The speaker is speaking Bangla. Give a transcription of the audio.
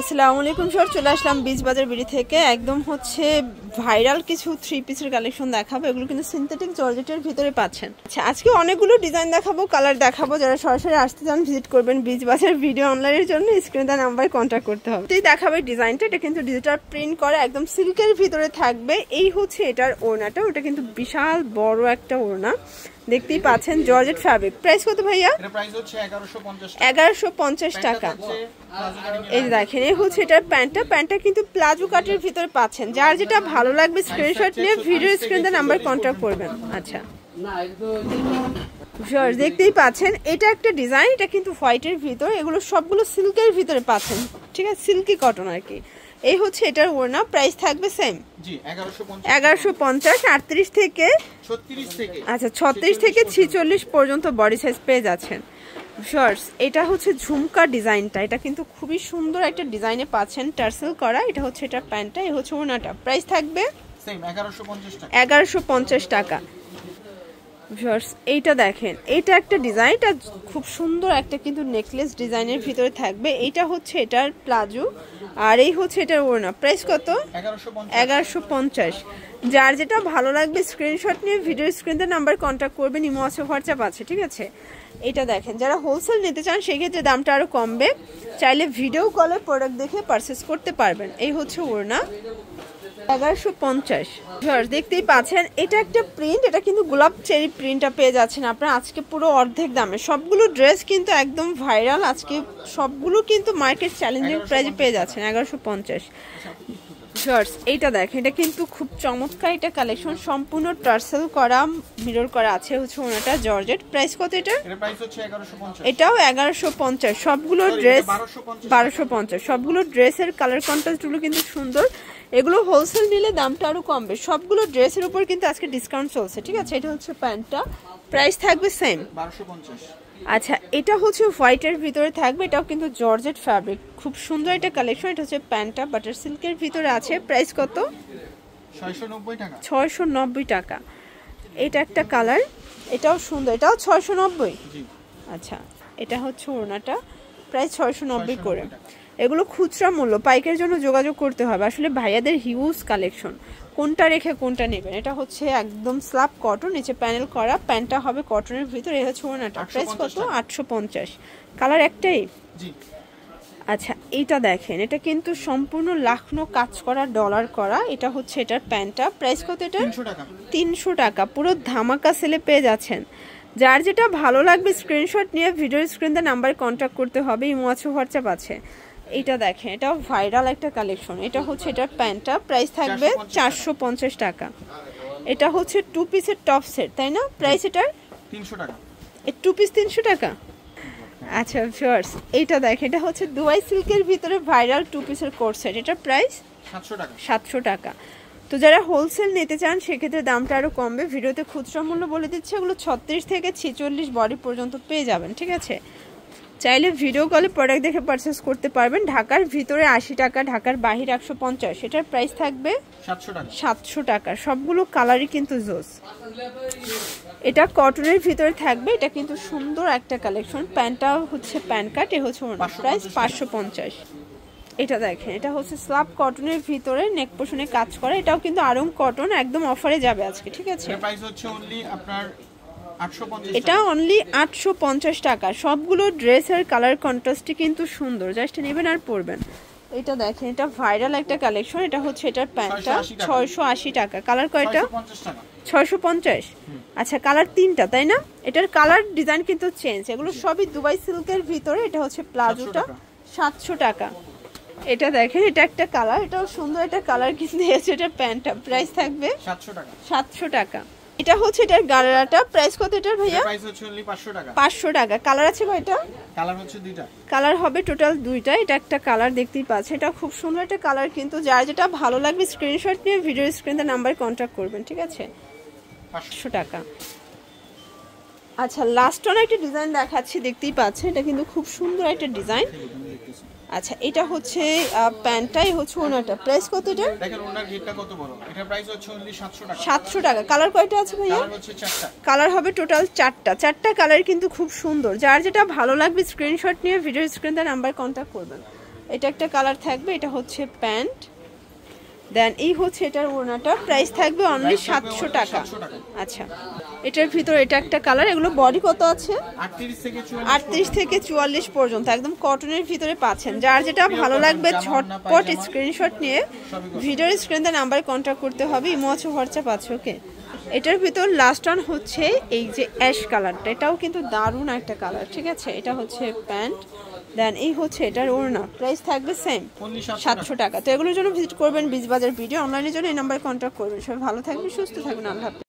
আসসালামু আলাইকুম স্যার, চলে আসলাম বিচ বাজার বিডি থেকে। একদম হচ্ছে ভাইরাল কিছু থ্রি পিসের কালেকশন দেখাবো। এগুলো কিন্তু সিনথেটিক জর্জেটের ভিতরে পাচ্ছেন। আচ্ছা, আজকে অনেকগুলো ডিজাইন দেখাবো, কালার দেখাবো। যারা সরাসরি আসতে চান ভিজিট করবেন বিচ বাজার। ভিডিও অনলাইনের জন্য স্ক্রিনে দেওয়া নাম্বারে কন্ট্যাক্ট করতে হবে। তুই দেখাবে ডিজাইনটা, এটা কিন্তু ডিজিটাল প্রিন্ট করা, একদম সিল্কের ভিতরে থাকবে। এই হচ্ছে এটার ওড়নাটা, ওটা কিন্তু বিশাল বড় একটা ওড়না, দেখতেই পাচ্ছেন। Georgette fabric. প্রাইস কত ভাইয়া? এর প্রাইস হচ্ছে 1150 টাকা। এই দেখেন, এই হচ্ছে এটার প্যান্টটা কিন্তু প্লাজো কাটের ভিতরে পাচ্ছেন। যার যেটা ভালো লাগবে স্ক্রিনশট নিয়ে ভিডিও স্ক্রিনে নাম্বার কন্ট্যাক্ট করবেন। আচ্ছা দেখতেই পাচ্ছেন, এটা একটা ডিজাইন, এটা কিন্তু হোয়াইটের ভিতর। এগুলো সবগুলো সিল্কের ভিতরে পাচ্ছেন, ঠিক আছে, সিল্কি কটন আর কি। এই হচ্ছে এটার ওড়না, প্রাইস থাকবে সেম। জি 1150 38 থেকে 36 থেকে, আচ্ছা 36 থেকে 46 পর্যন্ত বডি সাইজ পেয়ে যাচ্ছেন। শর্টস, এটা হচ্ছে ঝুমকা ডিজাইনটা, এটা কিন্তু খুবই সুন্দর একটা ডিজাইনে পাচ্ছেন, টার্সেল করা। এটা হচ্ছে এটার প্যান্টটা, এই হচ্ছে ওড়নাটা। প্রাইস থাকবে সেম 1150 টাকা। 1150 টাকা। শর্টস, এইটা দেখেন, এটা একটা ডিজাইন, এটা খুব সুন্দর একটা কিন্তু নেকলেস ডিজাইনের ভিতরে থাকবে। এইটা হচ্ছে এটার প্লাজো, আর এই হচ্ছে এটার ওড়না। প্রাইস কত? 1150। যার যেটা ভালো লাগবে স্ক্রিনশট নিয়ে ভিডিও স্ক্রিনে নাম্বার কন্ট্যাক্ট করবেন। ইমো আছে, হোয়াটসঅ্যাপ আছে, ঠিক আছে। এটা দেখেন, যারা হোলসেল নিতে চান সেক্ষেত্রে দামটা আরো কমবে। চাইলে ভিডিও কলে প্রোডাক্ট দেখে পারচেস করতে পারবেন। এই হচ্ছে ওড়না, 1150। দেখতেই পাচ্ছেন, এটা একটা প্রিন্ট, এটা কিন্তু গোলাপ চেরি প্রিন্টটা পেয়ে যাচ্ছেন আপনারা আজকে পুরো অর্ধেক দামে। সবগুলো ড্রেস কিন্তু একদম ভাইরাল আজকে, সবগুলো কিন্তু মার্কেট চ্যালেঞ্জিং প্রাইসে পেয়ে যাচ্ছেন 1150। শর্টস, এইটা দেখেন, এটা কিন্তু খুব চমৎকার এটা কালেকশন, সম্পূর্ণ টার্সেল করা, মিরর করা আছে। হচ্ছে ওনাটা জর্জেট। প্রাইস কত এটা? এর প্রাইস হচ্ছে 1150। এটাও 1150। সবগুলো ড্রেস 1250। সবগুলো ড্রেসের কালার কন্ট্রাস্টগুলো কিন্তু সুন্দর। এগুলো হোলসেল নিলে দামটা আরো কমবে। সবগুলো ড্রেসের উপর কিন্তু আজকে ডিসকাউন্ট চলছে, ঠিক আছে। এটা হচ্ছে প্যান্টটা, প্রাইস থাকবে সেম 1250। আচ্ছা, এটা হচ্ছে হোয়াইটের ভিতরে থাকবে, এটাও কিন্তু জর্জেট ফ্যাব্রিক, খুব সুন্দর একটা কালেকশন। এটা হচ্ছে প্যান্টটা, বাটার সিল্কের ভিতরে আছে। প্রাইস কত? 690 টাকা। 690 টাকা। এটা একটা কালার, এটাও সুন্দর, এটাও 690। আচ্ছা, এটা হচ্ছে ওড়নাটা, প্রায় 690 করে। এগুলো খুচরা মূল্য, পাইকারের জন্য যোগাযোগ করতে হবে। আসলে ভাইয়াদের হিউজ কালেকশন, কোনটা রেখে কোনটা নেবেন। এটা হচ্ছে একদম স্ল্যাব কটন, নিচে প্যানেল করা, প্যান্টটা হবে কটনের ভিতরে। এই হচ্ছে ওড়নাটা, প্রাইস কত? 850। কালার একটাই। আচ্ছা, এইটা দেখেন, এটা কিন্তু সম্পূর্ণ লাখনো কাজ করা, ডলার করা। এটা হচ্ছে এটার প্যান্টটা, প্রাইস কত? এটা 300 টাকা। পুরো ধামাকা সেলে পেয়ে যাচ্ছেন। যার যেটা ভালো লাগবে স্ক্রিনশট নিয়ে ভিডিও স্ক্রিনে নাম্বারে কন্ট্যাক্ট করতে হবে। ইমো আছে, হোয়াটসঅ্যাপ আছে। এটা দেখেন, এটাও ভাইরাল একটা কালেকশন। এটা হচ্ছে এটার প্যান্টটা, প্রাইস থাকবে 450 টাকা। এটা হচ্ছে টু পিসের টপ সেট, তাই না? প্রাইস এটার 300 টাকা। এই টু পিস 300 টাকা। আচ্ছা ভিউয়ার্স, এইটা দেখেন, এটা হচ্ছে দুবাই সিল্কের ভিতরে ভাইরাল টু পিসের কোট সেট। এটার প্রাইস 700 টাকা। 700 টাকা। তো যারা হোলসেল নিতে চান সেক্ষেত্রে দামটা আরো কমবে। ভিডিওতে খুচরা মূল্য বলে দিচ্ছে, এগুলো 36 থেকে 46 বডি পর্যন্ত পেয়ে যাবেন, ঠিক আছে। চাইলে ভিডিও কলে প্রোডাক্ট দেখে পারচেস করতে পারবেন। ঢাকার ভিতরে 80 টাকা, ঢাকার বাহির 150। এটার প্রাইস থাকবে 700 টাকা। 700 টাকা। সবগুলো কালারই কিন্তু জোস। এটা কটনের ভিতরে থাকবে, এটা কিন্তু সুন্দর একটা কালেকশন। প্যান্টটা হচ্ছে প্যান্ট কাট, এ হচ্ছে প্রাইস 550। এটা দেখেন, এটা হচ্ছে স্ল্যাব কটনের ভিতরে নেক পোশনে কাজ করা। এটাও কিন্তু আরং কটন, একদম অফারে যাবে আজকে, ঠিক আছে। এর প্রাইস হচ্ছে অনলি আপনার 850। এটা অনলি 850 টাকা। সবগুলো ড্রেসের কালার কন্ট্রাস্টই কিন্তু সুন্দর, জাস্ট নেবেন আর পরবেন। এটা দেখেন, এটা ভাইরাল একটা কালেকশন। এটা হচ্ছে এটার প্যান্টটা, 680 টাকা। কালার কয়টা? 650। আচ্ছা, কালার 3টা, তাই না? এটার কালার ডিজাইন কিন্তু চেঞ্জ। এগুলো সবই দুবাই সিল্কের ভিতরে। এটা হচ্ছে প্লাজোটা, 700 টাকা। এটা দেখেন, এটা একটা কালার, এটাও সুন্দর একটা কালার কিন্তু এসে। এটা প্যান্টটা, প্রাইস থাকবে 700 টাকা। 700 টাকা। এটা হচ্ছে এটার গারারাটা, প্রাইস কত এটার ভাইয়া? প্রাইস হচ্ছে অনলি 500 টাকা। 500 টাকা। কালার আছে কয়টা? কালার হচ্ছে 2টা। কালার হবে টোটাল 2টা। এটা একটা কালার দেখতেই পাচ্ছেন, এটা খুব সুন্দর একটা কালার কিন্তু। যার যেটা ভালো লাগবে স্ক্রিনশট নিয়ে ভিডিও স্ক্রিনে নাম্বারে কন্ট্যাক্ট করবেন, ঠিক আছে। 500 টাকা। আচ্ছা, লাস্ট অন একটা ডিজাইন দেখাচ্ছি, দেখতেই পাচ্ছেন। এটা কিন্তু খুব সুন্দর একটা ডিজাইন। আচ্ছা, এটা হচ্ছে প্যান্টটাই হচ্ছে ওনাটা। প্রাইস কত এটা? দেখেন ওনার গেটটা কত বড়। এটা প্রাইস হচ্ছে অনলি 700 টাকা। 700 টাকা। কালার কয়টা আছে ভাইয়া? কালার হচ্ছে 4টা। কালার হবে টোটাল 4টা। 4টা কালার কিন্তু খুব সুন্দর। যার যেটা ভালো লাগবে স্ক্রিনশট নিয়ে ভিডিও স্ক্রিনে নাম্বার কন্ট্যাক্ট করবেন। এটা একটা কালার থাকবে, এটা হচ্ছে প্যান্ট। দেন এই হচ্ছে এটার ওড়নাটা, প্রাইস থাকবে অনলি 700 টাকা। আচ্ছা, এটার ভিতর এটা একটা কালার। এগুলো বডি কত আছে? 38 থেকে 44 পর্যন্ত, একদম কটনের ভিতরে পাচ্ছেন। যার যেটা ভালো লাগবে ঝটপট স্ক্রিনশট নিয়ে ভিডিওর স্ক্রিনে নাম্বারে কন্ট্যাক্ট করতে হবে। ইমো আছে, হোয়াটসঅ্যাপ আছে। ওকে, এটার ভিতর লাস্ট ওয়ান হচ্ছে এই যে অ্যাশ কালারটা, এটাও কিন্তু দারুণ একটা কালার, ঠিক আছে। এটা হচ্ছে প্যান্ট, দেন এই হচ্ছে এটার ওড়না, প্রাইস থাকবে সেম 700 টাকা। তো এগুলোর জন্য ভিজিট করবেন বিজবাজার ভিডিও, অনলাইনের জন্য এই নাম্বারে কন্ট্যাক্ট করবেন। সবাই ভালো থাকবেন, সুস্থ থাকবেন, আল্লাহ হাফেজ।